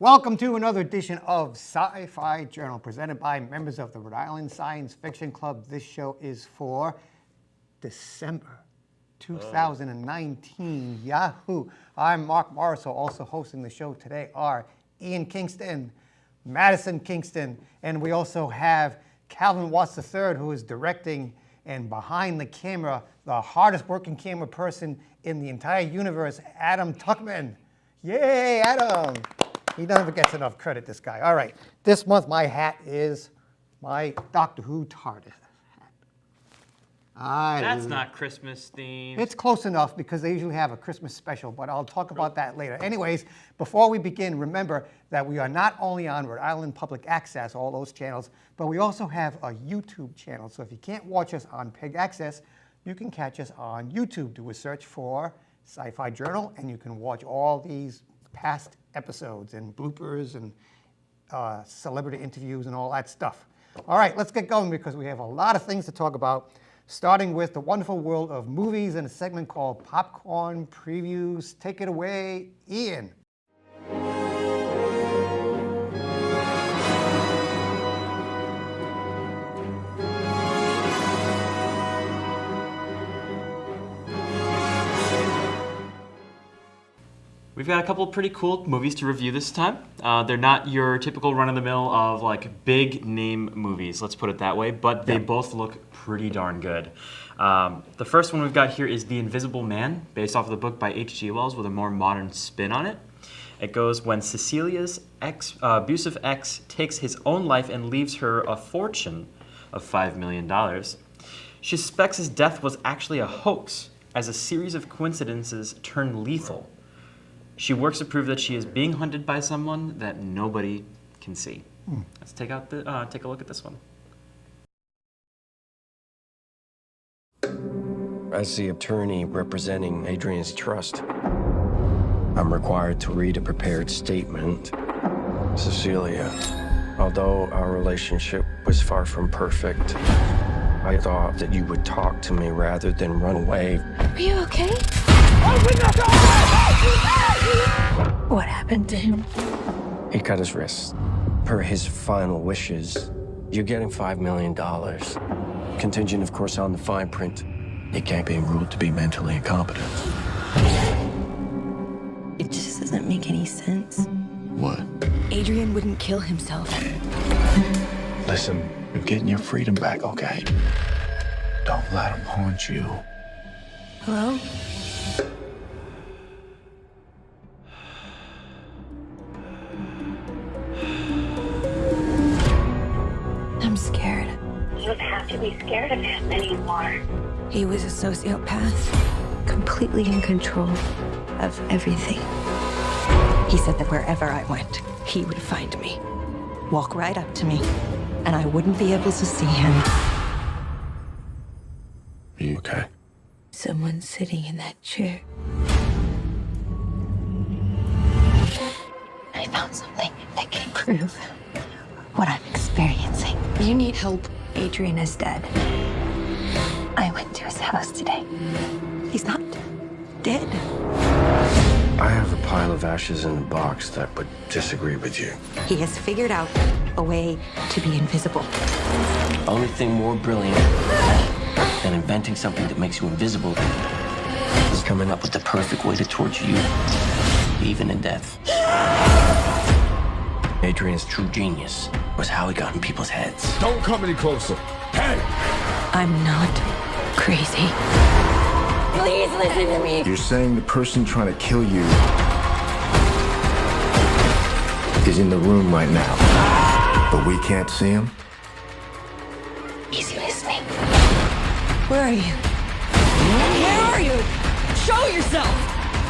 Welcome to another edition of Sci-Fi Journal, presented by members of the Rhode Island Science Fiction Club. This show is for December 2019. Yahoo! I'm Marc Morisseau. Also hosting the show today are Ian Kingston, Madison Kingston, and we also have Calvin Watts III, who is directing and behind the camera, the hardest working camera person in the entire universe, Adam Tuckman. Yay, Adam! He never gets enough credit, this guy. All right, this month my hat is my Doctor Who TARDIS hat. That's not Christmas themed. It's close enough because they usually have a Christmas special, but I'll talk about that later. Anyways, before we begin, remember that we are not only on Rhode Island Public Access, all those channels, but we also have a YouTube channel. So if you can't watch us on Peg Access, you can catch us on YouTube. Do a search for Sci-Fi Journal, and you can watch all these past episodes and bloopers and celebrity interviews and all that stuff. All right, let's get going because we have a lot of things to talk about, starting with the wonderful world of movies and a segment called Popcorn Previews. Take it away, Ian. We've got a couple of pretty cool movies to review this time. They're not your typical run-of-the-mill of like big name movies, let's put it that way, but they both look pretty darn good. The first one we've got here is The Invisible Man, based off of the book by H.G. Wells with a more modern spin on it. It goes, when Cecilia's abusive ex takes his own life and leaves her a fortune of $5 million, she suspects his death was actually a hoax, as a series of coincidences turn lethal. She works to prove that she is being hunted by someone that nobody can see. Let's take a look at this one. As the attorney representing Adrian's trust, I'm required to read a prepared statement. Cecilia, although our relationship was far from perfect, I thought that you would talk to me rather than run away. Are you okay? What happened to him? He cut his wrist. Per his final wishes, you're getting $5 million. Contingent, of course, on the fine print. He can't be ruled to be mentally incompetent. It just doesn't make any sense. What? Adrian wouldn't kill himself. Listen, you're getting your freedom back, okay? Don't let him haunt you. Hello? I'm scared. You don't have to be scared of him anymore. He was a sociopath, completely in control of everything. He said that wherever I went, he would find me, walk right up to me, and I wouldn't be able to see him. Are you okay? Someone sitting in that chair. I found something that can prove what I'm experiencing. You need help. Adrian is dead. I went to his house today. He's not dead. I have a pile of ashes in a box that would disagree with you. He has figured out a way to be invisible. Only thing more brilliant than inventing something that makes you invisible is coming up with the perfect way to torture you, even in death. Adrian's true genius was how he got in people's heads. Don't come any closer. Hey! I'm not crazy. Please listen to me. You're saying the person trying to kill you is in the room right now. but we can't see him? He's listening. Where are you? Where are you? Show yourself!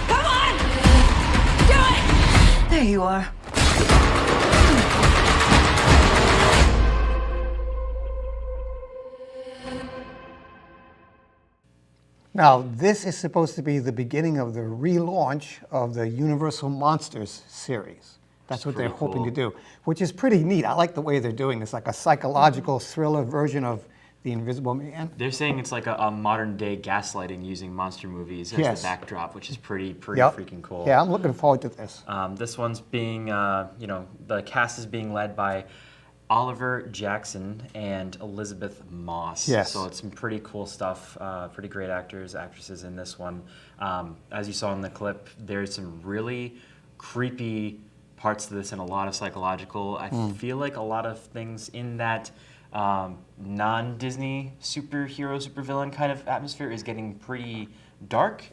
Come on! Do it! There you are. Now, this is supposed to be the beginning of the relaunch of the Universal Monsters series. That's what they're pretty hoping to cool. do, which is pretty neat. I like the way they're doing this, like a psychological thriller version of The Invisible Man. They're saying it's like a modern day gaslighting using monster movies as Yes. the backdrop, which is pretty Yep. freaking cool. Yeah, I'm looking forward to this. This one's being, the cast is being led by Oliver Jackson and Elizabeth Moss. Yes. So it's some pretty cool stuff. Pretty great actors, actresses in this one. As you saw in the clip, there's some really creepy parts to this and a lot of psychological. I feel like a lot of things in that non-Disney superhero, supervillain kind of atmosphere is getting pretty dark.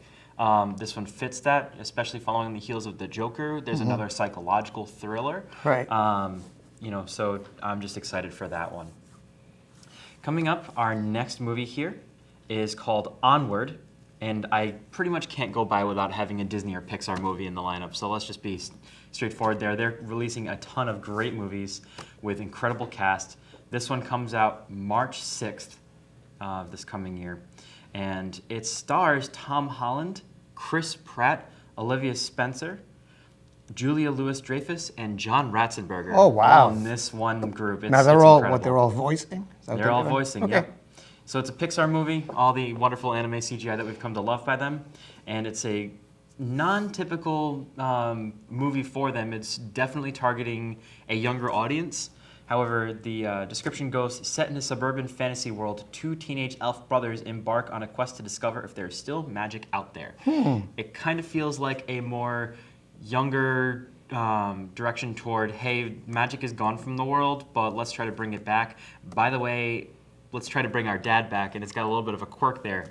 This one fits that, especially following the heels of the Joker. There's another psychological thriller. Right. So I'm just excited for that one. Coming up, our next movie here is called Onward, and I pretty much can't go by without having a Disney or Pixar movie in the lineup, so let's just be straightforward there. They're releasing a ton of great movies with incredible cast. This one comes out March 6th this coming year, and it stars Tom Holland, Chris Pratt, Olivia Spencer, Julia Louis-Dreyfus, and John Ratzenberger. Oh, wow. All in this one group. Now, they're all voicing? Is that what They're all doing? voicing, Okay. yeah. So it's a Pixar movie, all the wonderful anime CGI that we've come to love by them, and it's a non-typical movie for them. It's definitely targeting a younger audience. However, the description goes, set in a suburban fantasy world, two teenage elf brothers embark on a quest to discover if there's still magic out there. It kind of feels like a more younger direction toward, hey, magic is gone from the world, but let's try to bring it back. By the way, let's try to bring our dad back, and it's got a little bit of a quirk there.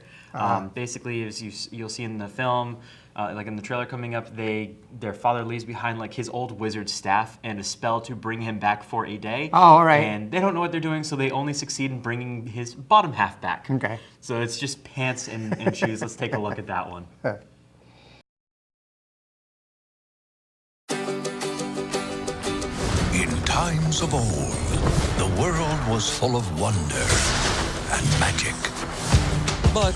Basically, as you'll see in the film, like in the trailer coming up, their father leaves behind like his old wizard staff and a spell to bring him back for a day. Oh, all right. And they don't know what they're doing, so they only succeed in bringing his bottom half back. Okay. So it's just pants and shoes. Let's take a look at that one. In times of old, the world was full of wonder and magic. But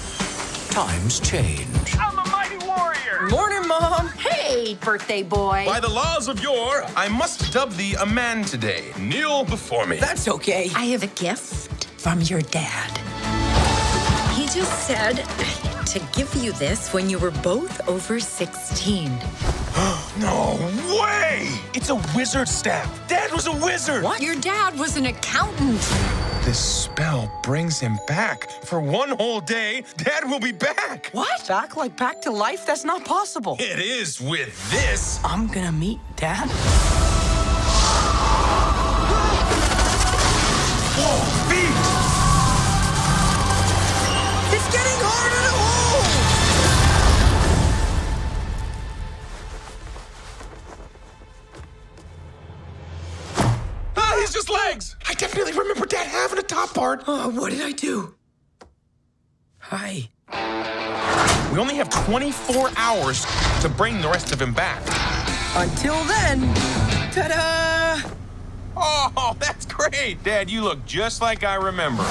times change. I'm a mighty warrior! Morning, Mom. Hey, birthday boy. By the laws of yore, I must dub thee a man today. Kneel before me. That's okay. I have a gift from your dad. He just said to give you this when you were both over 16. No way! It's a wizard staff. Dad was a wizard. What? Your dad was an accountant. This spell brings him back. For one whole day, Dad will be back. What? Back like back to life? That's not possible. It is with this. I'm gonna meet Dad. Whoa, feet! It's getting harder to hold. Ah, he's just legs. I definitely remember Dad having a top part. Oh, what did I do? Hi. We only have 24 hours to bring the rest of him back. Until then, ta-da! Oh, that's great. Dad, you look just like I remember.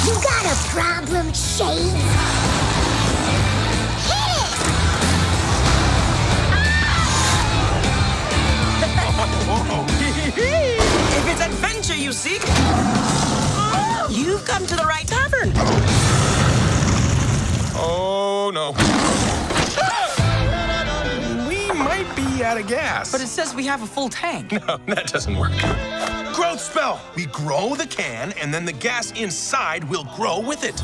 You got a problem, Shades? If it's adventure you seek, you've come to the right tavern. Oh, no. We might be out of gas. But it says we have a full tank. No, that doesn't work. Growth spell. We grow the can, and then the gas inside will grow with it.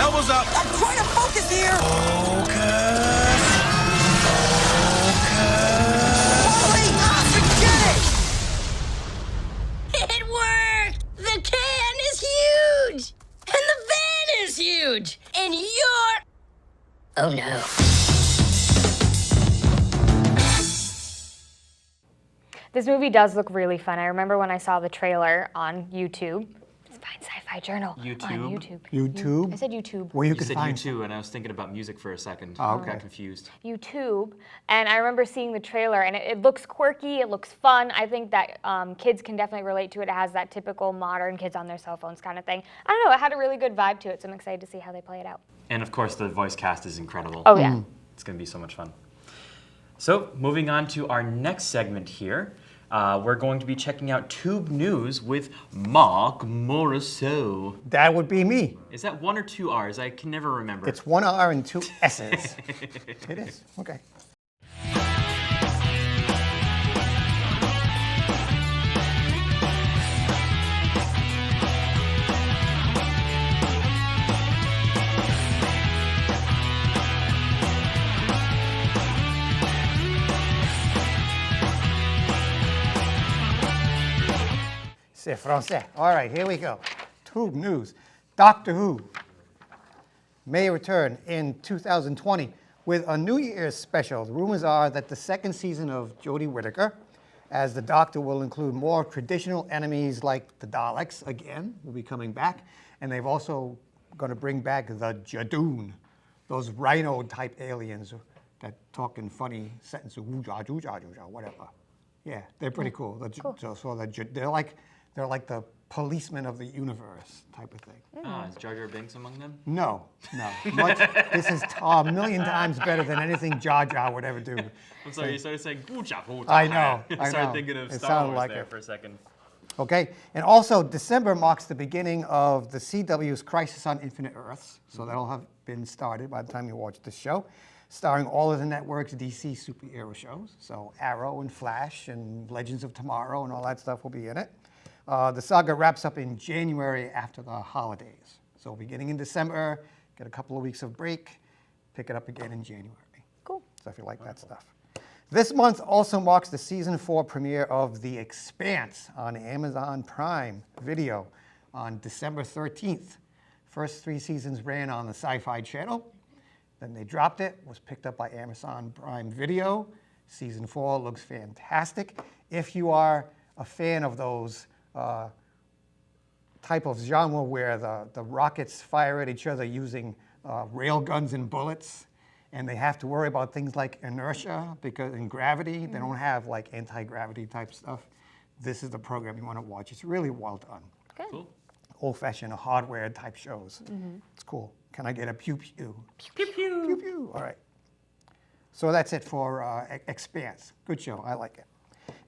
Elbows up. I'm trying to focus here. Focus. Holy, forget it. It worked! The can is huge! huge. And you're... Oh, no. This movie does look really fun. I remember when I saw the trailer on YouTube. Find Sci-Fi Journal on YouTube. YouTube? I said YouTube. Where you You can said find U2, and I was thinking about music for a second. Oh, okay. I got confused. YouTube, and I remember seeing the trailer, and it looks quirky, it looks fun. I think that kids can definitely relate to it. It has that typical modern kids on their cell phones kind of thing. I don't know, it had a really good vibe to it, so I'm excited to see how they play it out. And of course, the voice cast is incredible. Oh, yeah. It's going to be so much fun. So, moving on to our next segment here. We're going to be checking out Toob News with Marc Morisseau. That would be me. Is that 1 or 2 R's? I can never remember. It's 1 R and 2 S's. It is. Okay. C'est français. All right, here we go. Toob News. Doctor Who may return in 2020 with a New Year's special. The rumors are that the second season of Jodie Whittaker as the Doctor will include more traditional enemies like the Daleks, again, will be coming back. And they've also going to bring back the Jadoon, those rhino-type aliens that talk in funny sentences, whatever. Yeah, they're pretty cool. They're like the policemen of the universe type of thing. Is Jar Jar Binks among them? No. This is a million times better than anything Jar Jar would ever do. I'm sorry, you started saying Guja. I know. I started thinking of Star Wars there for a second. Okay, and also December marks the beginning of the CW's Crisis on Infinite Earths, so that'll have been started by the time you watch this show, starring all of the network's DC superhero shows. So Arrow and Flash and Legends of Tomorrow and all that stuff will be in it. The saga wraps up in January after the holidays. So beginning in December, get a couple of weeks of break, pick it up again in January. Cool. So if you like that stuff. This month also marks the season 4 premiere of The Expanse on Amazon Prime Video on December 13th. First 3 seasons ran on the Sci-Fi Channel. Then they dropped it, was picked up by Amazon Prime Video. Season 4 looks fantastic. If you are a fan of those type of genre where the rockets fire at each other using rail guns and bullets, and they have to worry about things like inertia because in gravity, they don't have like anti-gravity type stuff. This is the program you want to watch. It's really well done. Good. Cool. Old-fashioned hardware type shows. It's cool. Can I get a pew pew? Pew pew. Pew pew. All right. So that's it for Expanse. Good show. I like it.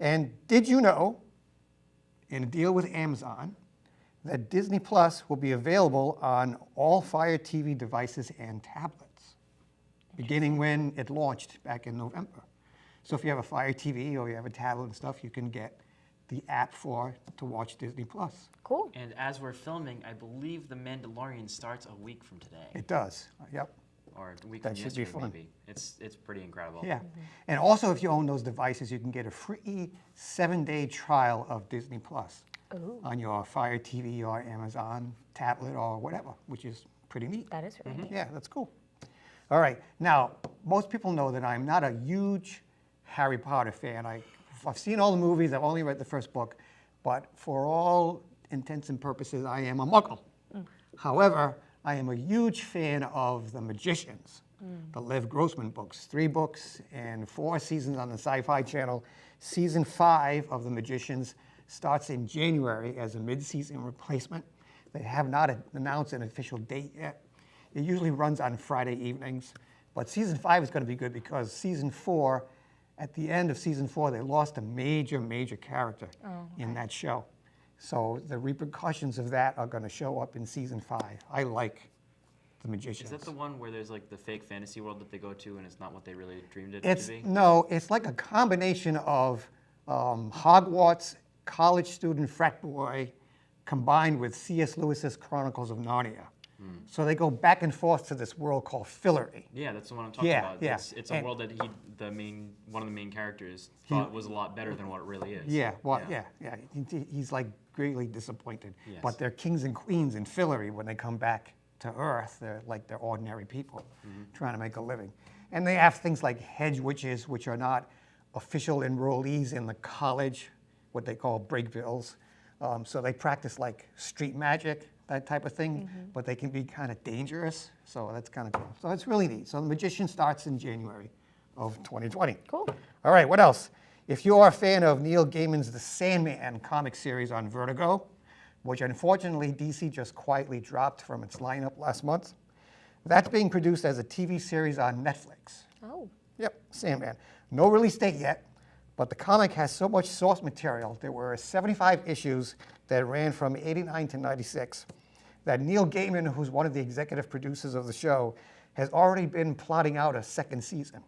And did you know, in a deal with Amazon, that Disney Plus will be available on all Fire TV devices and tablets, beginning when it launched back in November. So if you have a Fire TV or you have a tablet and stuff, you can get the app to watch Disney Plus. Cool. And as we're filming, I believe The Mandalorian starts a week from today. It does. Yep. Or a week That from should be yesterday, fun. maybe. It's pretty incredible. Yeah. And also, if you own those devices, you can get a free 7-day trial of Disney Plus on your Fire TV or Amazon tablet or whatever, which is pretty neat. That is really neat. Yeah, that's cool. All right. Now, most people know that I'm not a huge Harry Potter fan. I've seen all the movies. I've only read the first book. But for all intents and purposes, I am a Muggle. However, I am a huge fan of The Magicians, the Lev Grossman books. 3 books and 4 seasons on the Sci-Fi Channel. Season 5 of The Magicians starts in January as a mid-season replacement. They have not announced an official date yet. It usually runs on Friday evenings. But season 5 is going to be good because season 4, at the end of season 4, they lost a major, major character in that show. So the repercussions of that are going to show up in season 5. I like The Magicians. Is that the one where there's like the fake fantasy world that they go to and it's not what they really dreamed it to be? No, it's like a combination of Hogwarts, college student frat boy, combined with C.S. Lewis's Chronicles of Narnia. So they go back and forth to this world called Fillory. Yeah, that's the one I'm talking about. Yeah, It's a world that one of the main characters thought was a lot better than what it really is. Yeah, He's like greatly disappointed. Yes. But they're kings and queens in Fillory when they come back to Earth. They're ordinary people trying to make a living. And they have things like hedge witches, which are not official enrollees in the college, what they call breakbills. So they practice like street magic, that type of thing, but they can be kind of dangerous. So that's kind of cool. So it's really neat. So The Magician starts in January of 2020. Cool. All right, what else? If you are a fan of Neil Gaiman's The Sandman comic series on Vertigo, which unfortunately DC just quietly dropped from its lineup last month, that's being produced as a TV series on Netflix. Oh. Yep, Sandman. No release date yet, but the comic has so much source material. There were 75 issues that ran from 89 to 96 that Neil Gaiman, who's one of the executive producers of the show, has already been plotting out a second season.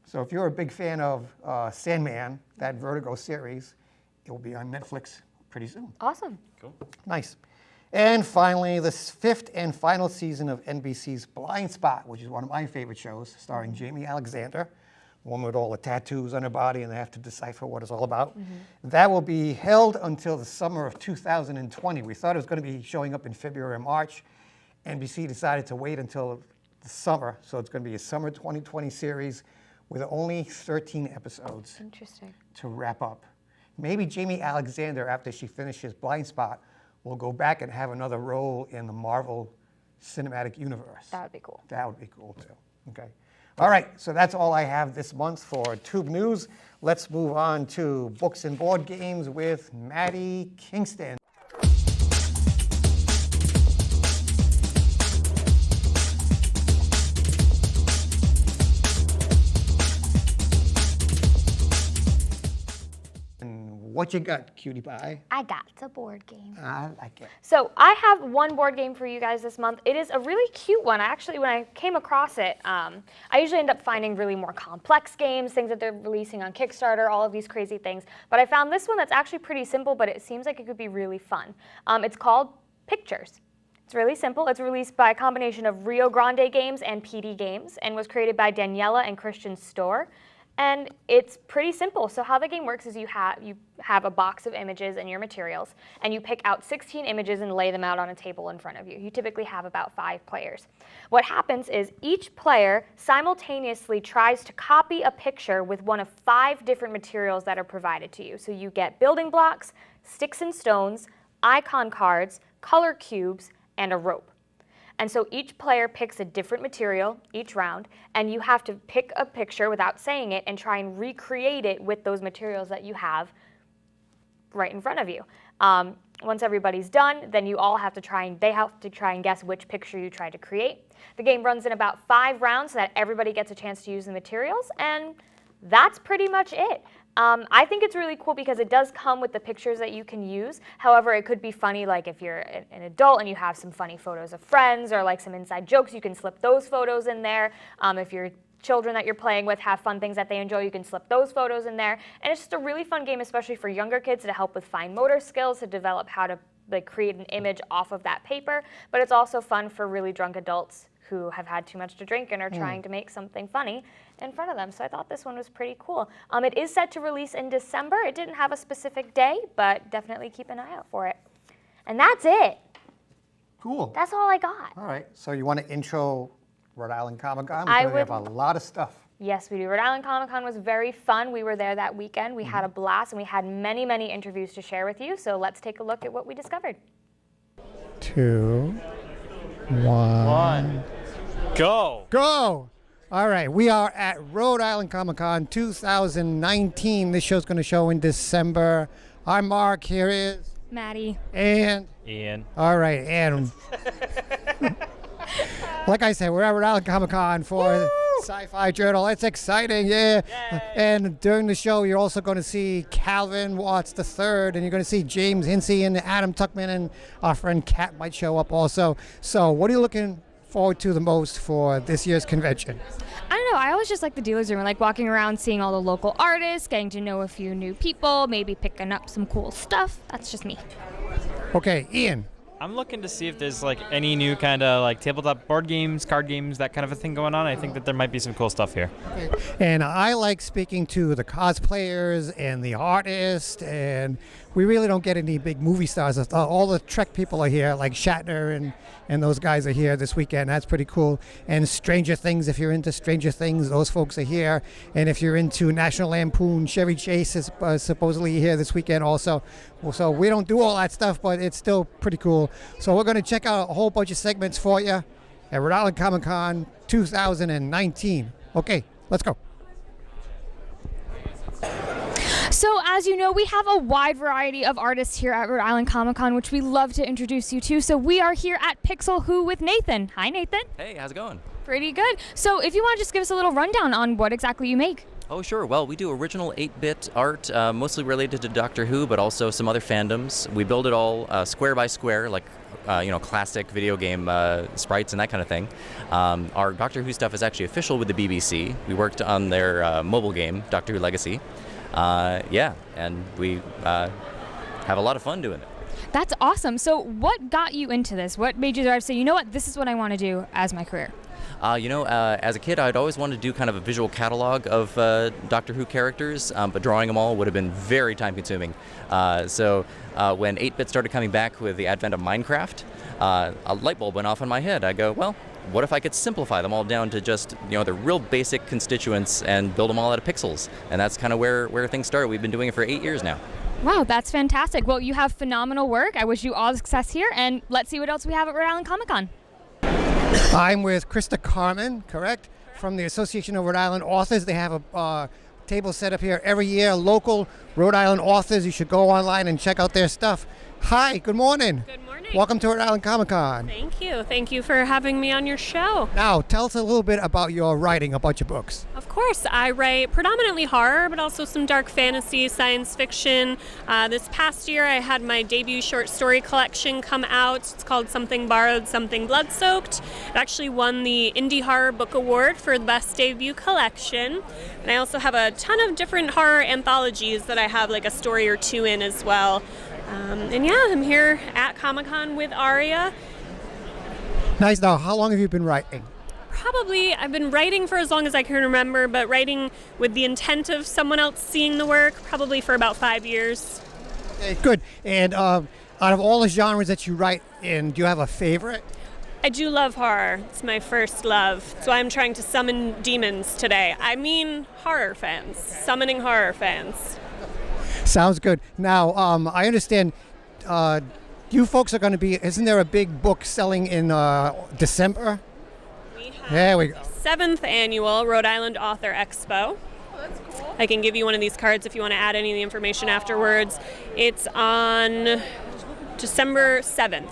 So if you're a big fan of Sandman, that Vertigo series, it will be on Netflix pretty soon. Awesome. Cool. Nice. And finally, the fifth and final season of NBC's Blind Spot, which is one of my favorite shows, starring Jamie Alexander, woman with all the tattoos on her body, and they have to decipher what it's all about. That will be held until the summer of 2020. We thought it was going to be showing up in February or March. NBC decided to wait until the summer, so it's going to be a summer 2020 series with only 13 episodes. Interesting. To wrap up. Maybe Jamie Alexander, after she finishes Blind Spot, will go back and have another role in the Marvel Cinematic Universe. That would be cool. That would be cool too. Okay. All right, so that's all I have this month for Toob News. Let's move on to books and board games with Maddy Kingston. What you got, cutie pie? I got a board game. I like it. So I have one board game for you guys this month. It is a really cute one. When I came across it, I usually end up finding really more complex games, things that they're releasing on Kickstarter, all of these crazy things. But I found this one that's actually pretty simple, but it seems like it could be really fun. It's called Pictures. It's really simple. It's released by a combination of Rio Grande Games and PD Games and was created by Daniela and Christian Storr. And it's pretty simple. So how the game works is you have a box of images and your materials, and you pick out 16 images and lay them out on a table in front of you. You typically have about 5 players. What happens is each player simultaneously tries to copy a picture with one of 5 different materials that are provided to you. So you get building blocks, sticks and stones, icon cards, color cubes, and a rope. And so each player picks a different material each round, and you have to pick a picture without saying it and try and recreate it with those materials that you have right in front of you. Once everybody's done, then they have to try and guess which picture you tried to create. The game runs in about 5 rounds so that everybody gets a chance to use the materials, and that's pretty much it. I think it's really cool because it does come with the pictures that you can use. However, it could be funny, like if you're an adult and you have some funny photos of friends or like some inside jokes, you can slip those photos in there. If your children that you're playing with have fun things that they enjoy, you can slip those photos in there. And it's just a really fun game, especially for younger kids, to help with fine motor skills, to develop how to create an image off of that paper. But it's also fun for really drunk adults who have had too much to drink and are trying to make something funny in front of them. So I thought this one was pretty cool. It is set to release in December. It didn't have a specific day, but definitely keep an eye out for it. And that's it. Cool. That's all I got. All right, so you want to intro Rhode Island Comic Con? I We have a lot of stuff. Yes, we do. Rhode Island Comic Con was very fun. We were there that weekend. We had a blast, and we had many, many interviews to share with you. So let's take a look at what we discovered. 2, 1. Go! Go! All right, we are at Rhode Island Comic Con 2019. This show's going to show in December. I'm Mark. Here is Maddie. And Ian. All right, and like I said, we're at Rhode Island Comic Con for Sci-Fi Journal. It's exciting, yeah. Yay. And during the show, you're also going to see Calvin Watts III, and you're going to see James Hinsey and Adam Tuckman, and our friend Kat might show up also. So what are you looking forward to the most for this year's convention? I don't know. I always just like the dealer's room. I like walking around, seeing all the local artists, getting to know a few new people, maybe picking up some cool stuff. That's just me. Okay, Ian. I'm looking to see if there's like any new kind of like tabletop board games, card games, that kind of a thing going on. I think that there might be some cool stuff here. Okay. And I like speaking to the cosplayers and the artists and we really don't get any big movie stars. All the Trek people are here, like Shatner and those guys are here this weekend. That's pretty cool. And Stranger Things, if you're into Stranger Things, those folks are here. And if you're into National Lampoon, Chevy Chase is supposedly here this weekend also. So we don't do all that stuff, but it's still pretty cool. So we're going to check out a whole bunch of segments for you at Rhode Island Comic Con 2019. Okay, let's go. So as you know, we have a wide variety of artists here at Rhode Island Comic Con, which we love to introduce you to. So we are here at PixelWho with Nathan. Hi, Nathan. Hey, how's it going? Pretty good. So if you want to just give us a little rundown on what exactly you make. Oh, sure. Well, we do original 8-bit art, mostly related to Doctor Who, but also some other fandoms. We build it all square by square, like classic video game sprites and that kind of thing. Our Doctor Who stuff is actually official with the BBC. We worked on their mobile game, Doctor Who Legacy. And we have a lot of fun doing it. That's awesome. So what got you into this? What made you say, you know what, this is what I want to do as my career? As a kid, I'd always wanted to do kind of a visual catalog of Doctor Who characters, but drawing them all would have been very time-consuming. So when 8-bit started coming back with the advent of Minecraft, a light bulb went off in my head. I go, well, what if I could simplify them all down to just, the real basic constituents and build them all out of pixels? And that's kind of where things started. We've been doing it for 8 years now. Wow, that's fantastic. Well, you have phenomenal work. I wish you all success here, and let's see what else we have at Rhode Island Comic Con. I'm with Christa Carmen, correct? From the Association of Rhode Island Authors. They have a table set up here every year. Local Rhode Island authors. You should go online and check out their stuff. Hi, good morning. Good morning. Welcome to Rhode Island Comic Con. Thank you. Thank you for having me on your show. Now, tell us a little bit about your writing, about your books. Of course, I write predominantly horror, but also some dark fantasy, science fiction. This past year, I had my debut short story collection come out. It's called Something Borrowed, Something Blood-Soaked. It actually won the Indie Horror Book Award for the best debut collection. And I also have a ton of different horror anthologies that I have like a story or two in as well. I'm here at Comic-Con with Aria. Nice. Now, how long have you been writing? Probably, I've been writing for as long as I can remember, but writing with the intent of someone else seeing the work, probably for about 5 years. Okay, good. And out of all the genres that you write in, do you have a favorite? I do love horror. It's my first love. That's why I'm trying to summon demons today. I mean horror fans. Summoning horror fans. Sounds good. Now, I understand you folks are going to be, isn't there a big book selling in December? We have there we go. 7th annual Rhode Island Author Expo. Oh, that's cool. I can give you one of these cards if you want to add any of the information afterwards. It's on December 7th.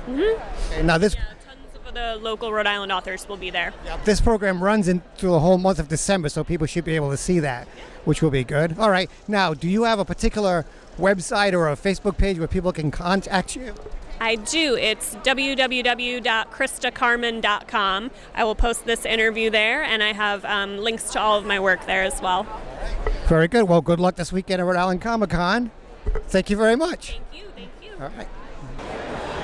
Mm-hmm. Okay, now this... Tons of the local Rhode Island authors will be there. This program runs into the whole month of December, so people should be able to see that, which will be good. All right. Now, do you have a particular website or a Facebook page where people can contact you? I do. It's www.christacarmen.com. I will post this interview there, and I have links to all of my work there as well. Very good. Well, good luck this weekend at Rhode Island Comic Con. Thank you very much. Thank you. Thank you. All right.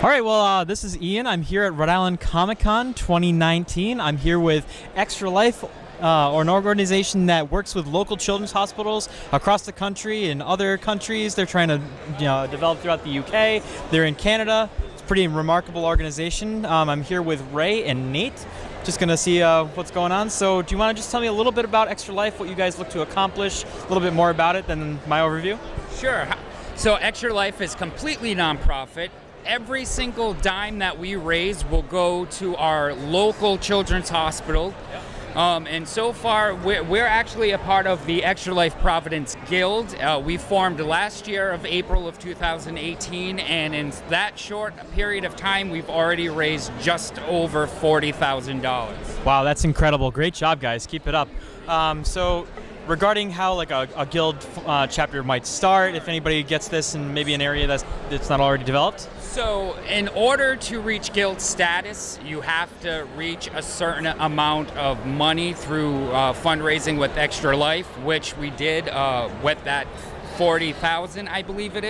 All right, well, this is Ian. I'm here at Rhode Island Comic Con 2019. I'm here with Extra Life, or an organization that works with local children's hospitals across the country and other countries. They're trying to develop throughout the UK. They're in Canada. It's a pretty remarkable organization. I'm here with Ray and Nate. Just going to see what's going on. So do you want to just tell me a little bit about Extra Life, what you guys look to accomplish, a little bit more about it than my overview? Sure. So Extra Life is completely nonprofit. Every single dime that we raise will go to our local children's hospital. And so far, we're actually a part of the Extra Life Providence Guild. We formed last year of April of 2018, and in that short period of time, we've already raised just over $40,000. Wow, that's incredible. Great job, guys. Keep it up. So regarding how like a guild chapter might start, if anybody gets this in maybe an area that's not already developed? So in order to reach guild status, you have to reach a certain amount of money through fundraising with Extra Life, which we did with that $40,000, I believe it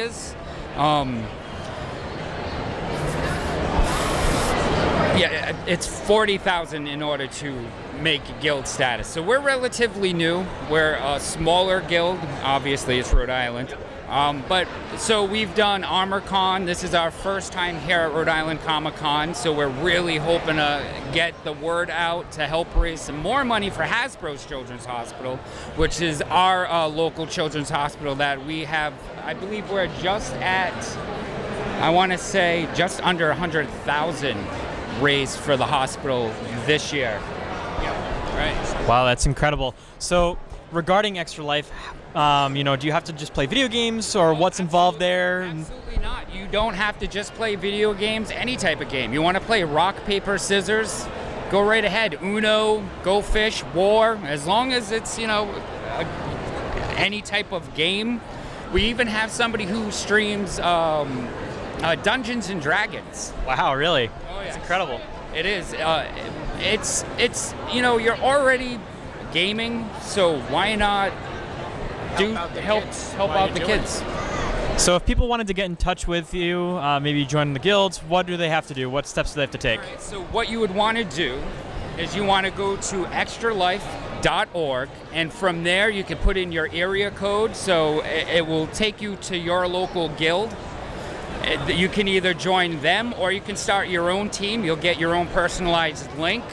Yeah, it's 40,000 in order to make guild status. So we're relatively new. We're a smaller guild. Obviously, it's Rhode Island. But so we've done ArmorCon. This is our first time here at Rhode Island Comic Con. So we're really hoping to get the word out to help raise some more money for Hasbro's Children's Hospital, which is our local children's hospital that we have. I believe we're just at, I want to say, just under 100,000 raised for the hospital this year. Right. Wow, that's incredible. So regarding Extra Life, do you have to just play video games, or what's involved there? Absolutely not. You don't have to just play video games, any type of game. You want to play rock, paper, scissors, go right ahead. Uno, Go Fish, War, as long as it's, any type of game. We even have somebody who streams Dungeons and Dragons. Wow, really? Oh, yeah. It's incredible. It is. It's you're already gaming, so why not help out the kids? So if people wanted to get in touch with you, maybe join the guilds, what do they have to do? What steps do they have to take? Right, so what you would want to do is you want to go to extralife.org, and from there you can put in your area code, so it will take you to your local guild. You can either join them or you can start your own team. You'll get your own personalized link.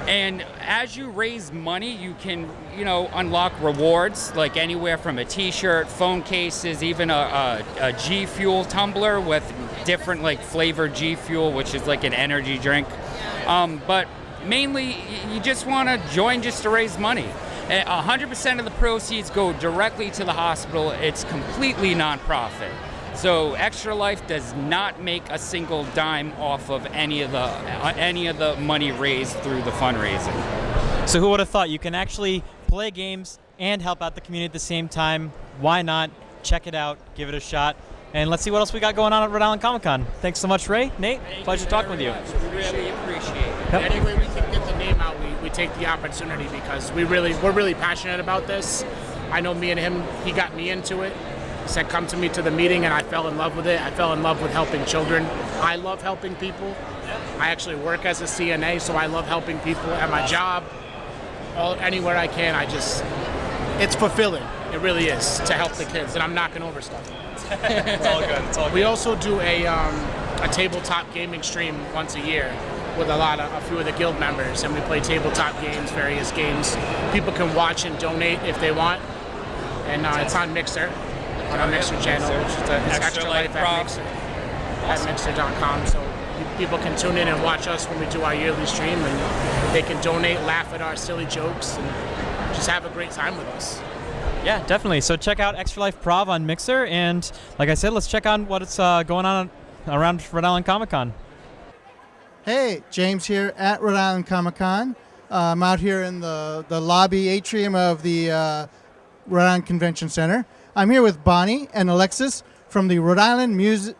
And as you raise money, you can, unlock rewards, like anywhere from a t-shirt, phone cases, even a G Fuel tumbler with different flavored G Fuel, which is like an energy drink. But mainly, you just want to join just to raise money. 100% of the proceeds go directly to the hospital. It's completely nonprofit. So Extra Life does not make a single dime off of any of the money raised through the fundraising. So who would have thought you can actually play games and help out the community at the same time? Why not? Check it out, give it a shot, and let's see what else we got going on at Rhode Island Comic Con. Thanks so much, Ray. Nate, pleasure talking with you. Really appreciate it. Any way we can get the name out, we take the opportunity, because we're really passionate about this. I know me and him, he got me into it. He said, come to me to the meeting, and I fell in love with it. I fell in love with helping children. I love helping people. I actually work as a CNA, so I love helping people at my job. Anywhere I can, it's fulfilling. It really is, to help the kids, and I'm knocking over stuff. It's all good. It's all good. We also do a tabletop gaming stream once a year with a few of the guild members, and we play tabletop games, various games. People can watch and donate if they want, and it's on Mixer. On our Mixer channel, it's Extra Life at Mixer.com. So people can tune in and watch us when we do our yearly stream, and they can donate, laugh at our silly jokes, and just have a great time with us. Yeah, definitely. So check out Extra Life Prov on Mixer, and like I said, let's check on what's going on around Rhode Island Comic Con. Hey, James here at Rhode Island Comic Con. I'm out here in the lobby atrium of the Rhode Island Convention Center. I'm here with Bonnie and Alexis from the Rhode Island Museum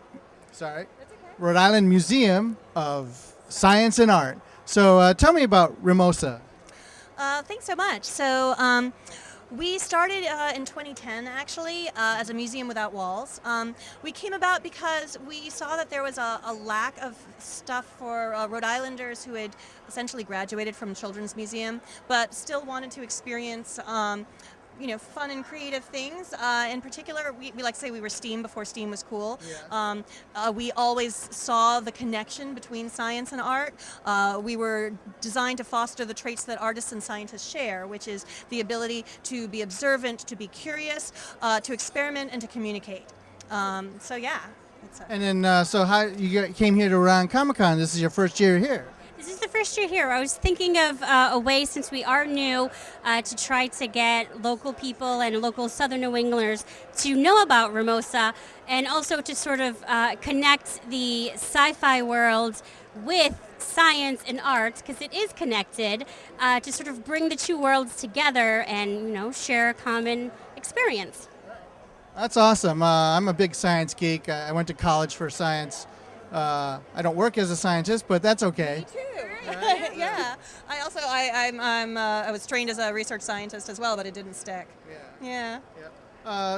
of Science and Art. So tell me about RIMoSA. Thanks so much. So we started in 2010, actually, as a museum without walls. We came about because we saw that there was a lack of stuff for Rhode Islanders who had essentially graduated from Children's Museum, but still wanted to experience fun and creative things. In particular, we like to say we were STEAM before STEAM was cool. Yeah. We always saw the connection between science and art. We were designed to foster the traits that artists and scientists share, which is the ability to be observant, to be curious, to experiment, and to communicate. So yeah. And then, so how you came here to Rhode Island Comic Con? This is your first year here. This is the first year here. I was thinking of a way, since we are new, to try to get local people and local Southern New Englanders to know about RIMoSA, and also to sort of connect the sci-fi world with science and art, because it is connected, to sort of bring the two worlds together and, share a common experience. That's awesome. I'm a big science geek. I went to college for science. I don't work as a scientist, but that's okay. Me too. Yeah. I was trained as a research scientist as well, but it didn't stick. Yeah.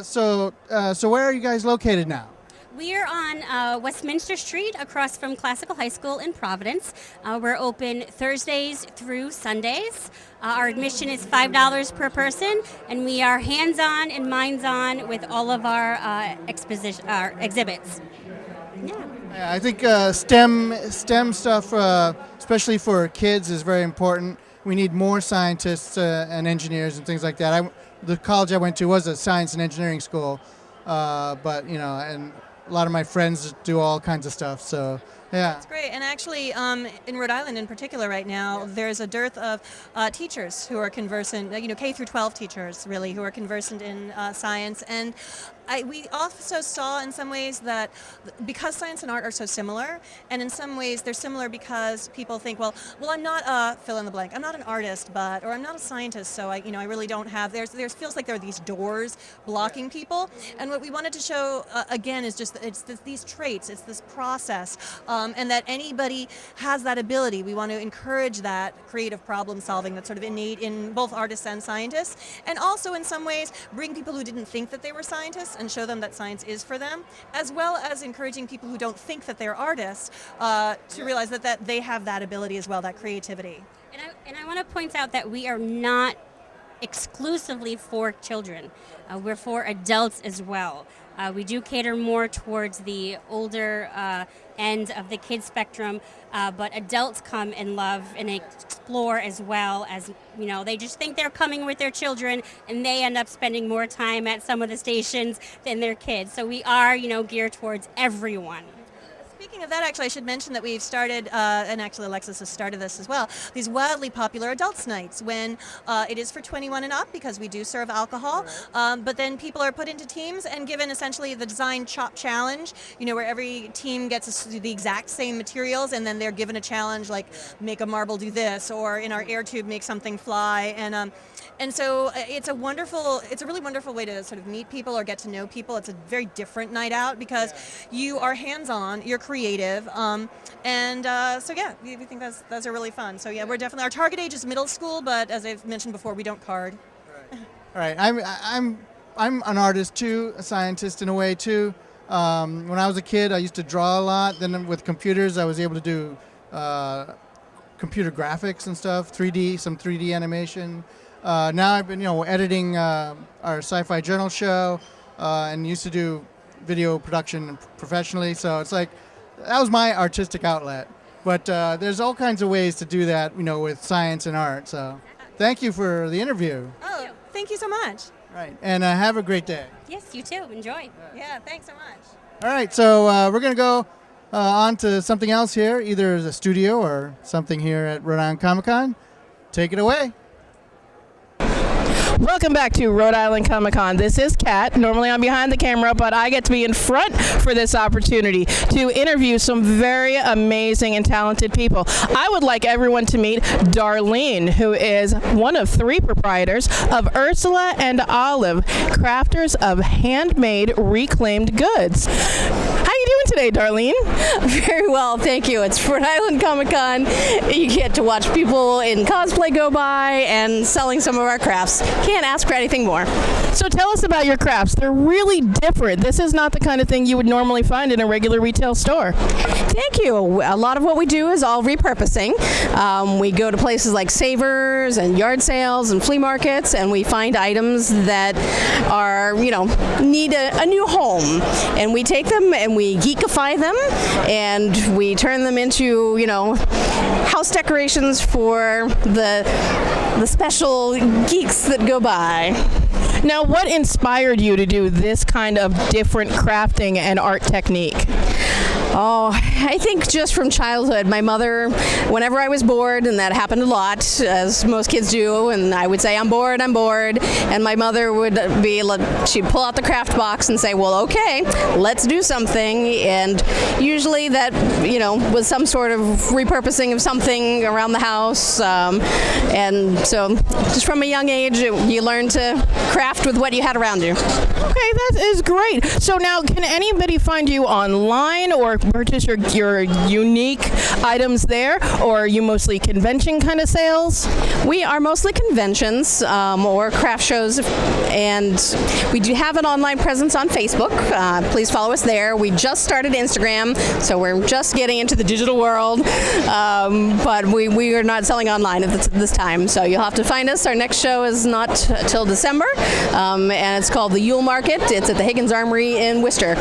So where are you guys located now? We are on Westminster Street across from Classical High School in Providence. We're open Thursdays through Sundays. Our admission is $5 per person, and we are hands-on and minds-on with all of our exhibits. Yeah. I think STEM stuff, especially for kids, is very important. We need more scientists and engineers and things like that. The college I went to was a science and engineering school, but and a lot of my friends do all kinds of stuff. So yeah. That's great. And actually, in Rhode Island in particular right now, there's a dearth of teachers who are conversant, K through 12 teachers really, who are conversant in science. And we also saw in some ways that because science and art are so similar, and in some ways they're similar because people think, well, I'm not a fill in the blank. I'm not an artist, or I'm not a scientist, so I really don't have. There feels like there are these doors blocking people. And what we wanted to show again is just these traits. It's this process, and that anybody has that ability. We want to encourage that creative problem solving that's sort of innate in both artists and scientists, and also in some ways bring people who didn't think that they were scientists and show them that science is for them, as well as encouraging people who don't think that they're artists to realize that they have that ability as well, that creativity. And I want to point out that we are not exclusively for children. We're for adults as well. We do cater more towards the older end of the kids spectrum, but adults come and love and explore as well. As they just think they're coming with their children, and they end up spending more time at some of the stations than their kids. So we are geared towards everyone. Speaking of that, actually, I should mention that we've started, and actually Alexis has started this as well, these wildly popular adults nights when it is for 21 and up because we do serve alcohol, but then people are put into teams and given essentially the design chop challenge, where every team gets the exact same materials and then they're given a challenge like make a marble do this, or in our air tube make something fly, and so it's a really wonderful way to sort of meet people or get to know people. It's a very different night out because you are hands-on, you're creative, and so yeah, we think those are really fun. So yeah, we're definitely, our target age is middle school, but as I've mentioned before, we don't card. All right, I'm an artist too, a scientist in a way too. When I was a kid, I used to draw a lot. Then with computers, I was able to do computer graphics and stuff, some 3D animation. Now I've been, editing our Sci-Fi Journal show, and used to do video production professionally. So it's like, that was my artistic outlet. But there's all kinds of ways to do that, with science and art. So thank you for the interview. Oh, thank you so much. Right, and have a great day. Yes, you too. Enjoy. Yeah, thanks so much. All right, so we're going to go on to something else here, either the studio or something here at Rhode Island Comic Con. Take it away. Welcome back to Rhode Island Comic Con. This is Kat. Normally I'm behind the camera, but I get to be in front for this opportunity to interview some very amazing and talented people. I would like everyone to meet Darlene, who is one of 3 proprietors of Ursula and Olive, crafters of handmade reclaimed goods. How you doing today, Darlene? Very well, thank you. It's Rhode Island Comic Con. You get to watch people in cosplay go by and selling some of our crafts. Can't ask for anything more. So tell us about your crafts. They're really different. This is not the kind of thing you would normally find in a regular retail store. Thank you. A lot of what we do is all repurposing. We go to places like Savers and yard sales and flea markets, and we find items that are, need a new home. And we take them and we geekify them, and we turn them into, house decorations for the special geeks that go by. Now, what inspired you to do this kind of different crafting and art technique? Oh, I think just from childhood, my mother, whenever I was bored, and that happened a lot, as most kids do, and I would say, I'm bored, and my mother would she'd pull out the craft box and say, well, okay, let's do something, and usually that, was some sort of repurposing of something around the house, and so just from a young age, you learn to craft with what you had around you. Okay, that is great. So now, can anybody find you online or purchase your unique items there, or are you mostly convention kind of sales? We are mostly conventions or craft shows, and we do have an online presence on Facebook. Please follow us there. We just started Instagram, so we're just getting into the digital world, but we are not selling online at this time, so you'll have to find us. Our next show is not till December, and it's called the Yule Market. It's at the Huggins Armory in Worcester.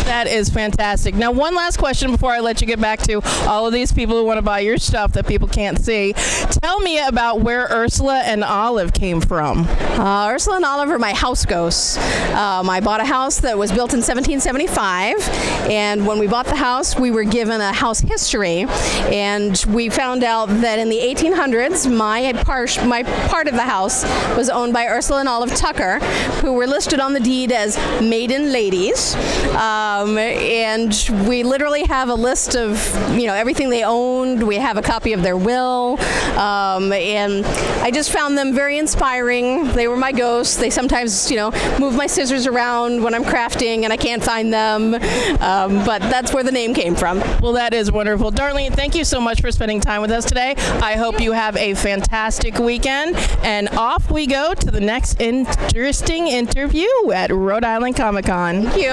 That is fantastic. Now, one last question before I let you get back to all of these people who want to buy your stuff that people can't see. Tell me about where Ursula and Olive came from. Ursula and Olive are my house ghosts. I bought a house that was built in 1775, and when we bought the house, we were given a house history, and we found out that in the 1800s, my part of the house was owned by Ursula and Olive Tucker, who were listed on the deed as maiden ladies, and we literally have a list of everything they owned. We have a copy of their will, and I just found them very inspiring. They were my ghosts. They sometimes move my scissors around when I'm crafting and I can't find them, but that's where the name came from. Well, that is wonderful. Darlene, thank you so much for spending time with us today. I hope you have a fantastic weekend, and off we go to the next interesting interview at Rhode Island Comic Con. Thank you.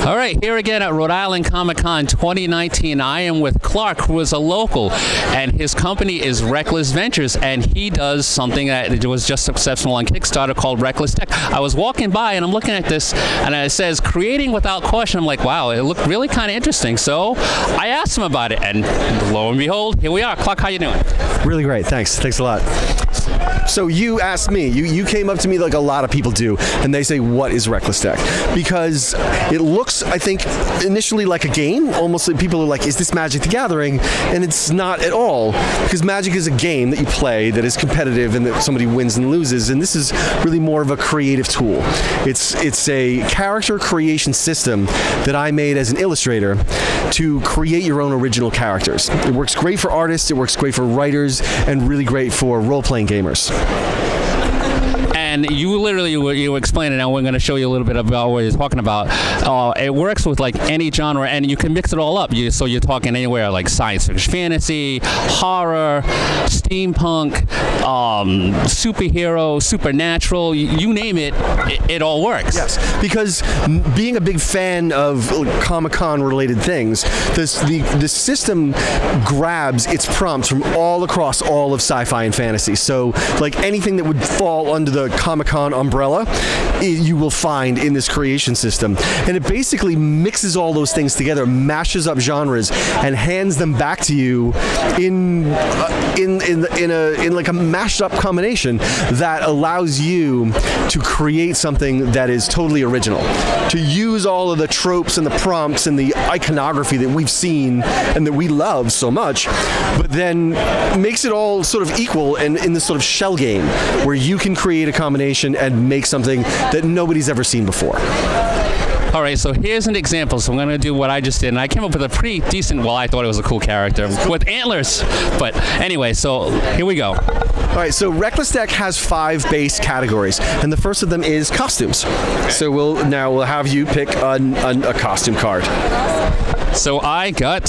All right, here again at Rhode Island Comic Con 2019, I am with Clark, who is a local, and his company is Reckless Ventures, and he does something that was just successful on Kickstarter called Reckless Tech. I was walking by and I'm looking at this, and it says creating without caution. I'm like, wow, it looked really kind of interesting. So I asked him about it, and lo and behold, here we are. Clark, how you doing? Really great, thanks a lot. So you asked me, you came up to me like a lot of people do, and they say, what is Reckless Tech? Because it looks, I think, initially like a game. Almost like people are like, is this Magic the Gathering? And it's not at all, because Magic is a game that you play that is competitive and that somebody wins and loses, and this is really more of a creative tool. It's a character creation system that I made as an illustrator to create your own original characters. It works great for artists, it works great for writers, and really great for role-playing gamers. And you explain it, and we're going to show you a little bit about what you're talking about. It works with like any genre, and you can mix it all up. So you're talking anywhere like science fiction, fantasy, horror, steampunk, superhero, supernatural, you name it, it all works. Yes, because being a big fan of Comic-Con related things, the system grabs its prompts from all across all of sci-fi and fantasy. So like anything that would fall under the Comic-Con umbrella, you will find in this creation system, and it basically mixes all those things together, mashes up genres, and hands them back to you in like a mashed up combination that allows you to create something that is totally original, to use all of the tropes and the prompts and the iconography that we've seen and that we love so much, but then makes it all sort of equal and in this sort of shell game where you can create a combination and make something that nobody's ever seen before. All right, so here's an example. So I'm going to do what I just did, and I came up with a pretty decent, well, I thought it was a cool character with antlers. But anyway, so here we go. All right, so Reckless Tech has 5 base categories, and the first of them is costumes. So we'll have you pick a costume card. So I got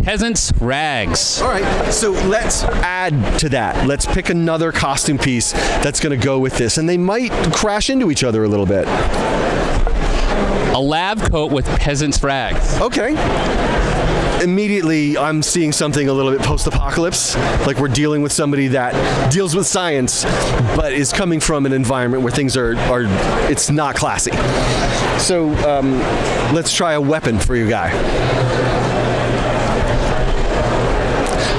peasant's rags. All right, so let's add to that. Let's pick another costume piece that's going to go with this, and they might crash into each other a little bit. A lab coat with peasant's rags. Okay. Immediately, I'm seeing something a little bit post-apocalypse, like we're dealing with somebody that deals with science, but is coming from an environment where things are it's not classy. So let's try a weapon for you guy.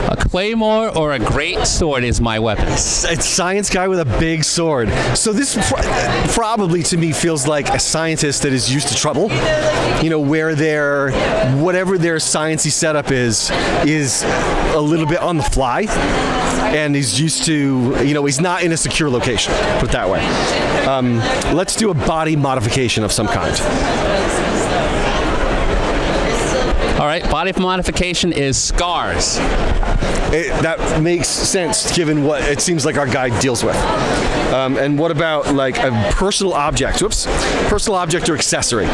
A claymore or a great sword is my weapon. It's science guy with a big sword. So this probably to me feels like a scientist that is used to trouble. Where whatever their sciencey setup is a little bit on the fly, and he's used to, he's not in a secure location. Put it that way. Let's do a body modification of some kind. All right, body modification is scars. That makes sense given what it seems like our guy deals with. And what about like a personal object? Whoops. Personal object or accessory?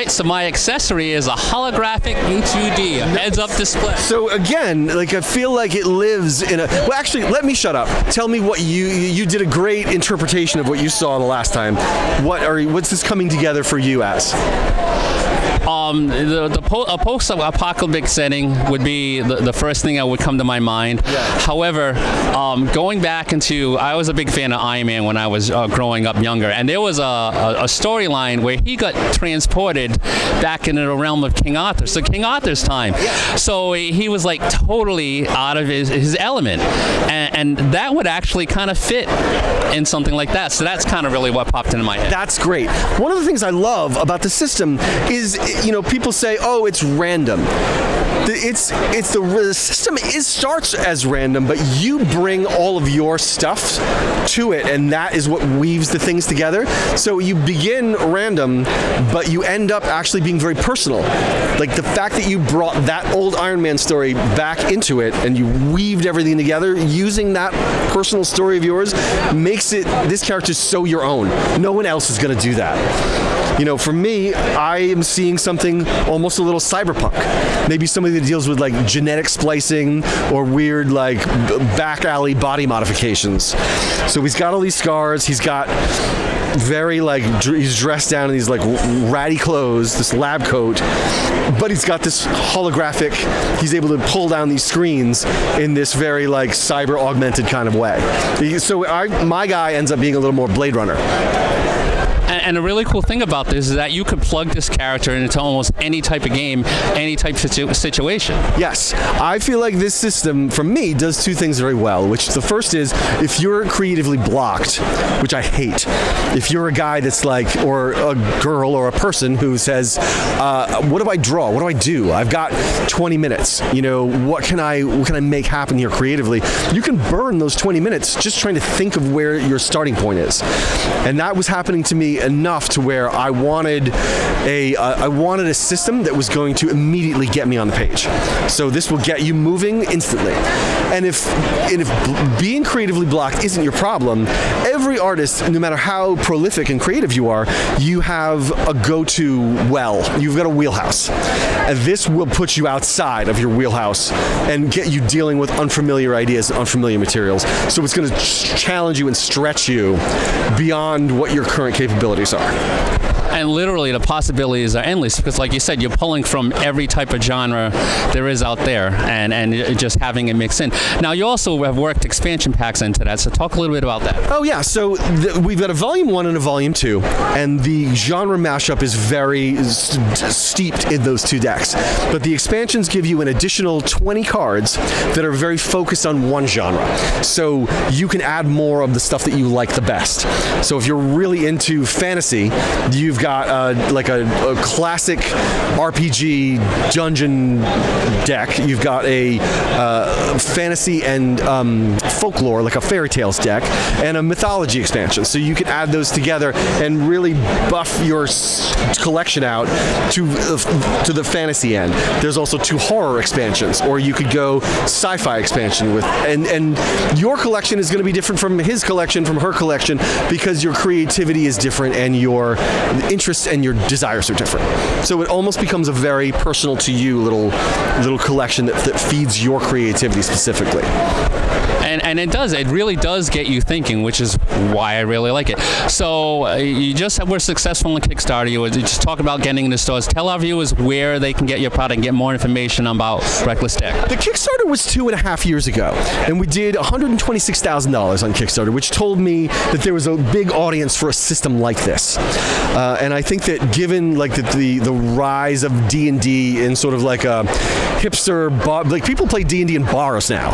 right, so my accessory is a holographic HUD, a heads-up display. So again, like I feel like it lives in a. Well, actually, let me shut up. Tell me what you did a great interpretation of what you saw the last time. What's this coming together for you as? A post-apocalyptic setting would be the first thing that would come to my mind. Yeah. However, going back into, I was a big fan of Iron Man when I was growing up younger, and there was a storyline where he got transported back into the realm of King Arthur. So King Arthur's time. Yeah. So he was like totally out of his element, and that would actually kind of fit in something like that. So that's kind of really what popped into my head. That's great. One of the things I love about the system is, people say, oh, it's random. The system starts as random, but you bring all of your stuff to it, and that is what weaves the things together. So you begin random, but you end up actually being very personal. Like the fact that you brought that old Iron Man story back into it, and you weaved everything together using that personal story of yours, makes this character so your own. No one else is going to do that. For me, I am seeing something almost a little cyberpunk. Maybe somebody that deals with like genetic splicing or weird like back alley body modifications. So he's got all these scars. He's got very he's dressed down in these like ratty clothes, this lab coat, but he's got this holographic. He's able to pull down these screens in this very like cyber augmented kind of way. So my guy ends up being a little more Blade Runner. And a really cool thing about this is that you could plug this character into almost any type of game, any type of situation. Yes, I feel like this system, for me, does two things very well, which the first is, if you're creatively blocked, which I hate, if you're a guy that's like, or a girl or a person who says, what do I draw? What do I do? I've got 20 minutes. What can I make happen here creatively? You can burn those 20 minutes just trying to think of where your starting point is. And that was happening to me enough to where I wanted a system that was going to immediately get me on the page. So this will get you moving instantly. And if being creatively blocked isn't your problem, every artist, no matter how prolific and creative you are, you have a go-to well. You've got a wheelhouse. And this will put you outside of your wheelhouse and get you dealing with unfamiliar ideas, unfamiliar materials. So it's going to challenge you and stretch you beyond what your current capabilities are. And literally the possibilities are endless because, like you said, you're pulling from every type of genre there is out there and just having it mix in. Now, you also have worked expansion packs into that, so talk a little bit about that. Oh, yeah. So we've got a Volume 1 and a Volume 2, and the genre mashup is very steeped in those two decks. But the expansions give you an additional 20 cards that are very focused on one genre. So you can add more of the stuff that you like the best. So if you're really into fantasy, you've got a classic RPG dungeon deck. You've got a fantasy and folklore, like a fairy tales deck, and a mythology expansion. So you can add those together and really buff your collection out to the fantasy end. There's also 2 horror expansions, or you could go sci-fi expansion with, and your collection is going to be different from his collection, from her collection, because your creativity is different and your interests and your desires are different. So it almost becomes a very personal to you little collection that feeds your creativity specifically. And it really does get you thinking, which is why I really like it. So you just were successful in Kickstarter. You just talk about getting in the stores. Tell our viewers where they can get your product and get more information about Reckless Deck. The Kickstarter was 2.5 years ago, and we did $126,000 on Kickstarter, which told me that there was a big audience for a system like this. And I think that given like the rise of D&D in sort of like a hipster bar, like people play D&D in bars now.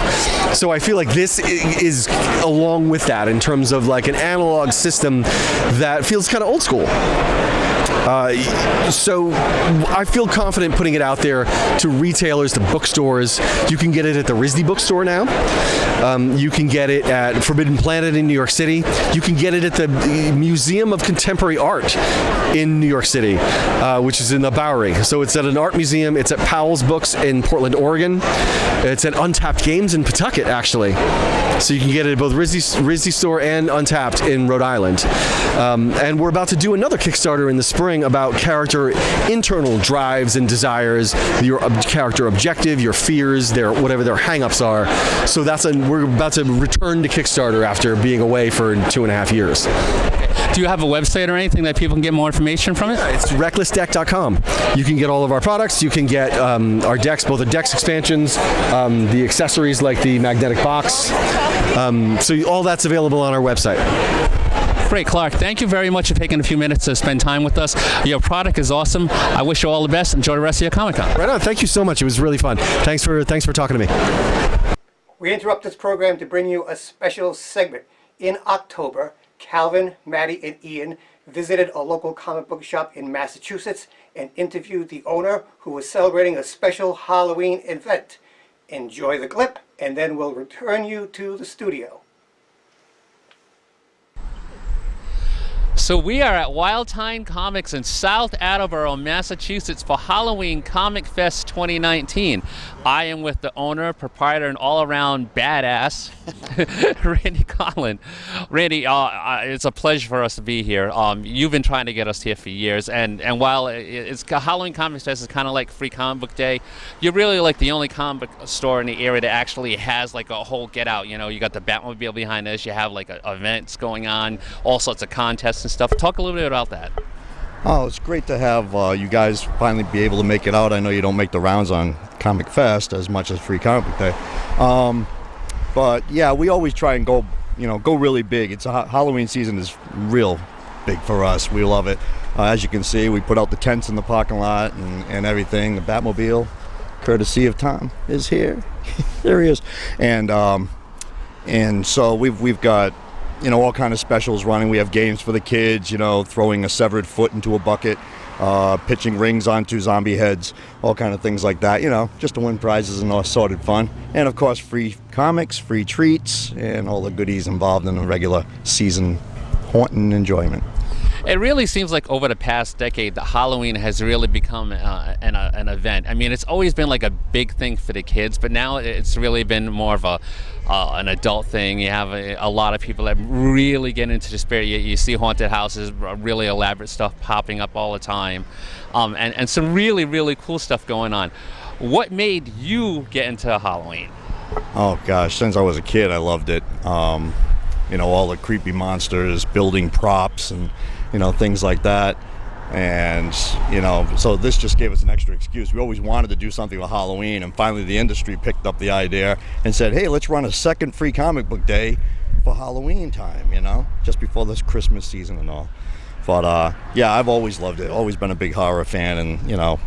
So I feel like this is along with that in terms of like an analog system that feels kind of old school. So I feel confident putting it out there to retailers, to bookstores. You can get it at the RISD bookstore now. You can get it at Forbidden Planet in New York City. You can get it at the Museum of Contemporary Art in New York City, which is in the Bowery. So it's at an art museum. It's at Powell's Books in Portland, Oregon. It's at Untapped Games in Pawtucket, actually. So you can get it at both RISD Store and Untapped in Rhode Island. And we're about to do another Kickstarter in the spring about character internal drives and desires, your character objective, your fears, whatever their hang-ups are. So we're about to return to Kickstarter after being away for 2.5 years. Do you have a website or anything that people can get more information from it? Yeah, it's recklessdeck.com. You can get all of our products. You can get our decks, both the decks expansions, the accessories like the magnetic box. So all that's available on our website. Great, Clark. Thank you very much for taking a few minutes to spend time with us. Your product is awesome. I wish you all the best. Enjoy the rest of your Comic-Con. Right on. Thank you so much. It was really fun. Thanks for talking to me. We interrupt this program to bring you a special segment. In October, Calvin, Maddy, and Ian visited a local comic book shop in Massachusetts and interviewed the owner, who was celebrating a special Halloween event. Enjoy the clip, and then we'll return you to the studio. So we are at Wild Time Comics in South Attleboro, Massachusetts for Halloween ComicFest 2019. I am with the owner, proprietor, and all-around badass, Randy Conlon. Randy, it's a pleasure for us to be here. You've been trying to get us here for years, and while Halloween ComicFest is kind of like Free Comic Book Day, you're really like the only comic book store in the area that actually has like a whole get out. You know, you got the Batmobile behind us, you have like events going on, all sorts of contests and stuff. Talk a little bit about that. Oh, it's great to have you guys finally be able to make it out. I know you don't make the rounds on Comic Fest as much as Free Comic Book Day, but yeah, we always try and go really big. It's Halloween season is real big for us. We love it. As you can see, we put out the tents in the parking lot and everything. The Batmobile, courtesy of Tom, is here. There he is, and so we've got all kind of specials running. We have games for the kids, throwing a severed foot into a bucket, pitching rings onto zombie heads, all kind of things like that, just to win prizes and assorted fun. And of course, free comics, free treats, and all the goodies involved in the regular season haunting enjoyment. It really seems like over the past decade that Halloween has really become an event. I mean, it's always been like a big thing for the kids, but now it's really been more of an adult thing. You have a lot of people that really get into the spirit. You see haunted houses, really elaborate stuff popping up all the time, and some really, really cool stuff going on. What made you get into Halloween? Oh gosh, since I was a kid, I loved it. All the creepy monsters, building props, and things like that. And so this just gave us an extra excuse. We always wanted to do something with Halloween, and finally the industry picked up the idea and said, hey, let's run a second Free Comic Book Day for Halloween time, just before this Christmas season and all. But yeah, I've always loved it. Always been a big horror fan, and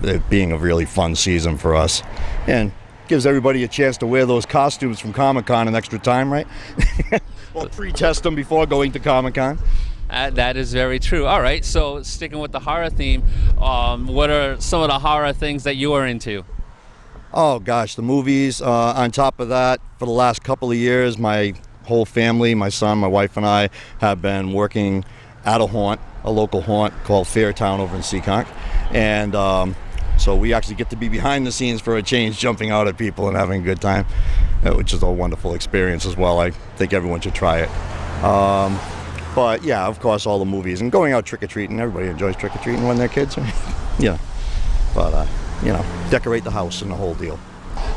it being a really fun season for us, and gives everybody a chance to wear those costumes from Comic-Con an extra time, right? Or pre-test them before going to Comic-Con. That is very true. All right, so sticking with the horror theme, what are some of the horror things that you are into? Oh gosh, the movies. On top of that, for the last couple of years, my whole family, my son, my wife, and I have been working at a local haunt called Fairtown over in Seekonk. And so we actually get to be behind the scenes for a change, jumping out at people and having a good time, which is a wonderful experience as well. I think everyone should try it. But yeah, of course, all the movies and going out trick-or-treating. Everybody enjoys trick-or-treating when they're kids. But decorate the house and the whole deal.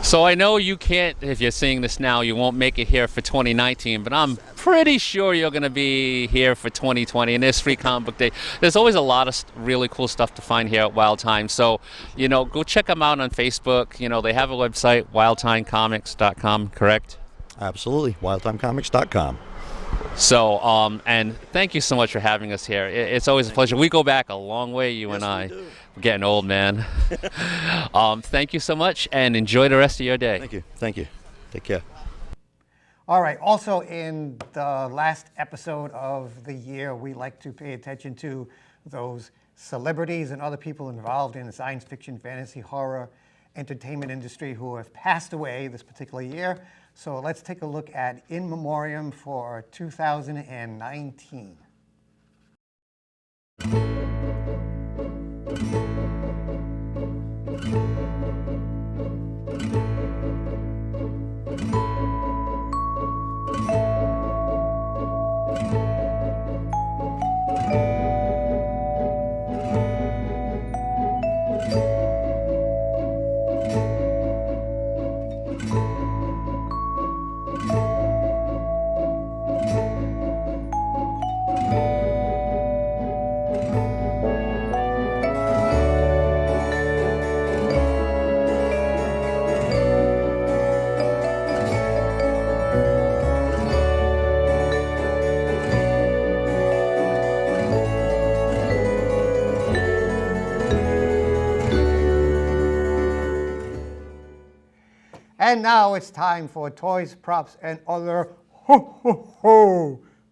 So I know you can't, if you're seeing this now, you won't make it here for 2019, but I'm pretty sure you're going to be here for 2020, and there's Free Comic Book Day. There's always a lot of really cool stuff to find here at Wild Time. So, go check them out on Facebook. They have a website, wildtimecomics.com, correct? Absolutely, wildtimecomics.com. So, and thank you so much for having us here. It's always a pleasure. We go back a long way, you and I. We're getting old, man. Thank you so much, and enjoy the rest of your day. Thank you. Take care. All right. Also, in the last episode of the year, we like to pay attention to those celebrities and other people involved in science fiction, fantasy, horror, entertainment industry who have passed away this particular year. So let's take a look at In Memoriam for 2019. And now it's time for toys, props, and other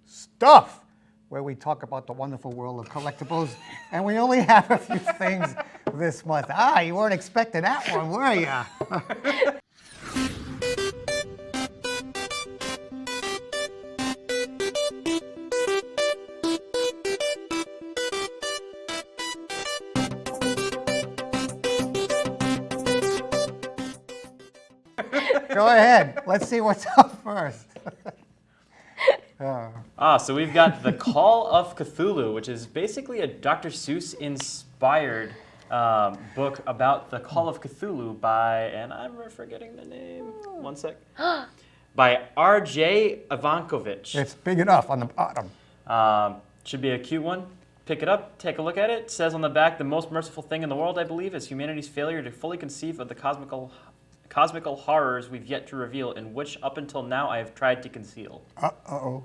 stuff, where we talk about the wonderful world of collectibles. And we only have a few things this month. You weren't expecting that one, were you? Go ahead. Let's see what's up first. So we've got The Call of Cthulhu, which is basically a Dr. Seuss-inspired book about the Call of Cthulhu by, and I'm forgetting the name, one sec, by R.J. Ivankovich. It's big enough on the bottom. Should be a cute one. Pick it up, take a look at it. It says on the back, the most merciful thing in the world, I believe, is humanity's failure to fully conceive of the cosmical horrors we've yet to reveal, and which up until now I have tried to conceal. Uh-oh.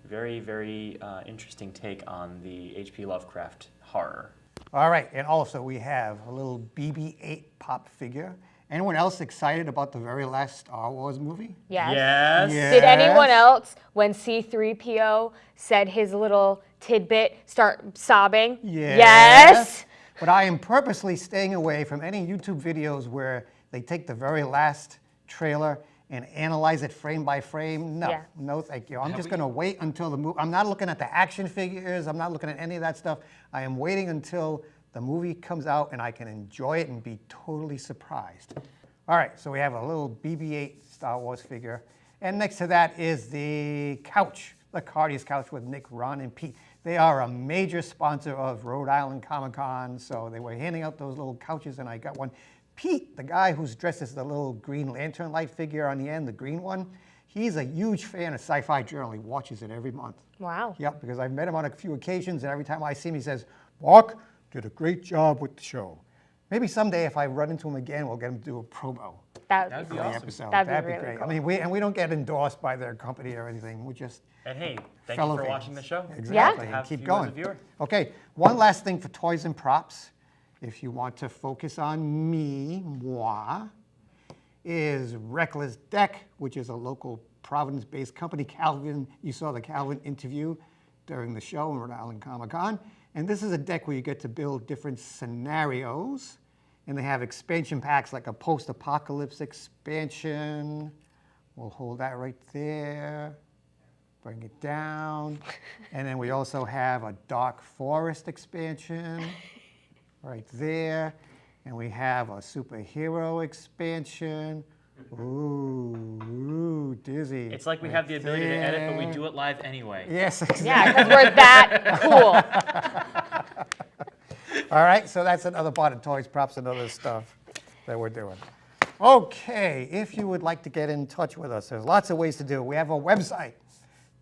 Very, very interesting take on the H.P. Lovecraft horror. All right, and also we have a little BB-8 pop figure. Anyone else excited about the very last Star Wars movie? Yes. Did anyone else, when C-3PO said his little tidbit, start sobbing? Yes. But I am purposely staying away from any YouTube videos where they take the very last trailer and analyze it frame by frame. No, no thank you. I'm just going to wait until the movie. I'm not looking at the action figures. I'm not looking at any of that stuff. I am waiting until the movie comes out and I can enjoy it and be totally surprised. All right, so we have a little BB-8 Star Wars figure. And next to that is the couch, the Cardi's couch with Nick, Ron, and Pete. They are a major sponsor of Rhode Island Comic Con, so they were handing out those little couches and I got one. Pete, the guy who's dressed as the little Green Lantern light figure on the end, the green one, he's a huge fan of Sci-Fi Journal. He watches it every month. Wow. Yep, because I've met him on a few occasions, and every time I see him, he says, Marc, did a great job with the show. Maybe someday if I run into him again, we'll get him to do a promo. That'd be awesome. That'd be really great. cool. I mean, we don't get endorsed by their company or anything. We just And hey, thank you for watching the show. Exactly. Have And keep you going. as a viewer. Okay, one last thing for toys and props. If you want to focus on moi, is Reckless Deck, which is a local Providence-based company. Calvin, you saw the Calvin interview during the show in Rhode Island Comic Con. And this is a deck where you get to build different scenarios. And they have expansion packs like a post-apocalypse expansion. We'll hold that right there. Bring it down. And then we also have a Dark Forest expansion. Right there. And we have a superhero expansion. Ooh, dizzy. It's like we have the ability to edit, but we do it live anyway. Yes, exactly. Yeah, because we're that cool. All right, so that's another part of toys, props, and other stuff that we're doing. Okay, if you would like to get in touch with us, there's lots of ways to do it. We have a website,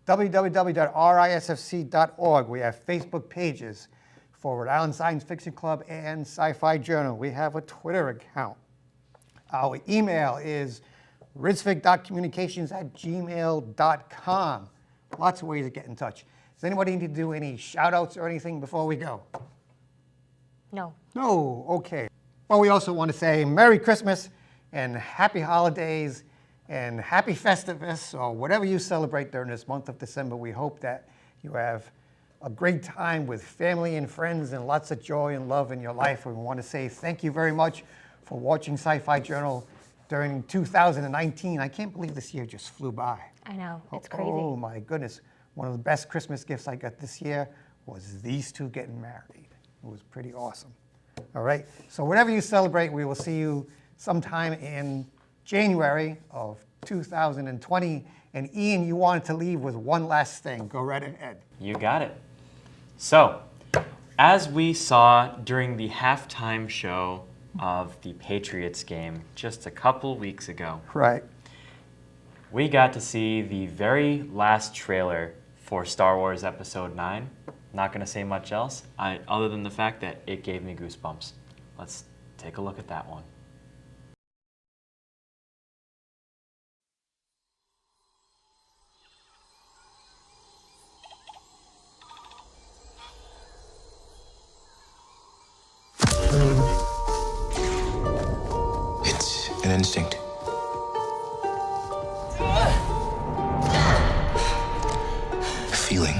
www.risfc.org. We have Facebook pages for Rhode Island Science Fiction Club and Sci-Fi Journal. We have a Twitter account. Our email is rizfig.communications@gmail.com. Lots of ways to get in touch. Does anybody need to do any shout-outs or anything before we go? No. No, okay. Well, we also want to say Merry Christmas and Happy Holidays and Happy Festivus, or whatever you celebrate during this month of December. We hope that you have a great time with family and friends and lots of joy and love in your life. We want to say thank you very much for watching Sci-Fi Journal during 2019. I can't believe this year just flew by. I know, it's crazy. Oh my goodness. One of the best Christmas gifts I got this year was these two getting married. It was pretty awesome. All right, so whatever you celebrate, we will see you sometime in January of 2020. And Ian, you wanted to leave with one last thing. Go right ahead. You got it. So, as we saw during the halftime show of the Patriots game just a couple weeks ago, Right. we got to see the very last trailer for Star Wars Episode 9. Not going to say much else, other than the fact that it gave me goosebumps. Let's take a look at that one. It's an instinct. A feeling.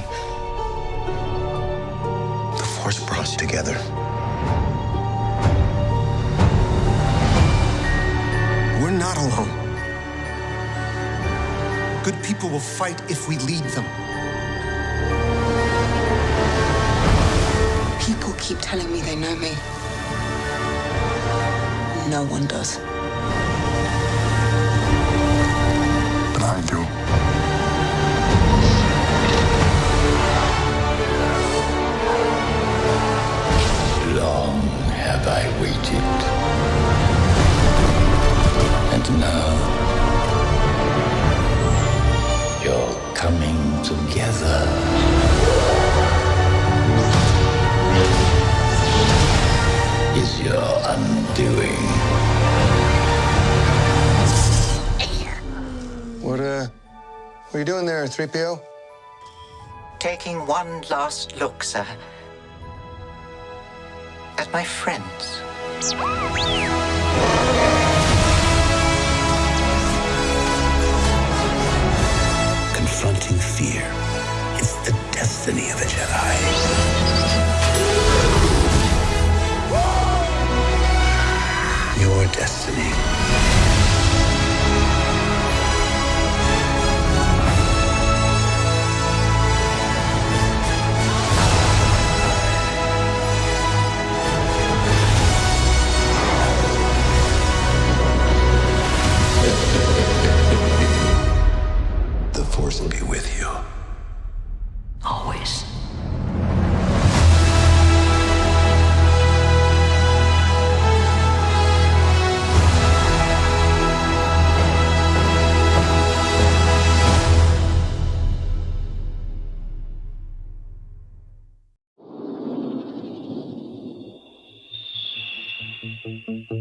The Force brought us together. We're not alone. Good people will fight if we lead them. People keep telling me they know me. No one does. But I do. Long have I waited. And now you're coming together. Is your undoing. What are you doing there, 3PO? Taking one last look, sir. At my friends. Confronting fear is the destiny of a Jedi. Your destiny. The Force will be with you. Always. Thank you.